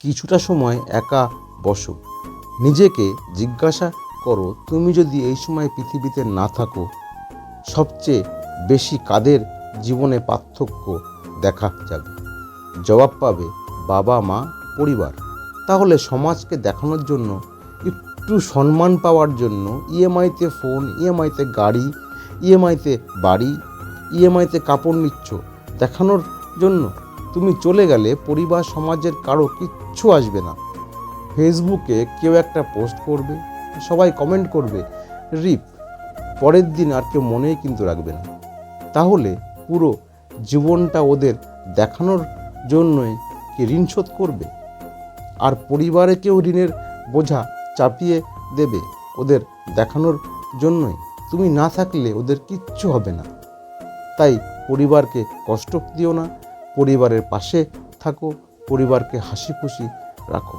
কিছুটা সময় একা বসো, নিজেকে জিজ্ঞাসা করো, তুমি যদি এই সময় পৃথিবীতে না থাকো, সবচেয়ে বেশি কাদের জীবনে পার্থক্য দেখা যাবে? জবাব পাবে বাবা, মা, পরিবার। তাহলে সমাজকে দেখানোর জন্য, একটু সম্মান পাওয়ার জন্য ইএমআইতে ফোন, ইএমআইতে গাড়ি, ইএমআইতে বাড়ি, ইএমআইতে কাপড় নিচ্ছ দেখানোর জন্য তুমি চলে গেলে পরিবার সমাজের কারো কিচ্ছু আসবে না। ফেসবুকে কেউ একটা পোস্ট করবে, সবাই কমেন্ট করবে রিপ, পরের দিন আর কেউ মনেই কিন্তু রাখবে না। তাহলে পুরো জীবনটা ওদের দেখানোর জন্যই কি ঋণ শোধ করবে? আর পরিবারে কেউ ঋণের বোঝা চাপিয়ে দেবে ওদের দেখানোর জন্যই? তুমি না থাকলে ওদের কিচ্ছু হবে না। তাই পরিবারকে কষ্ট দিও না, পরিবারের পাশে থাকো, পরিবারকে হাসি খুশি রাখো।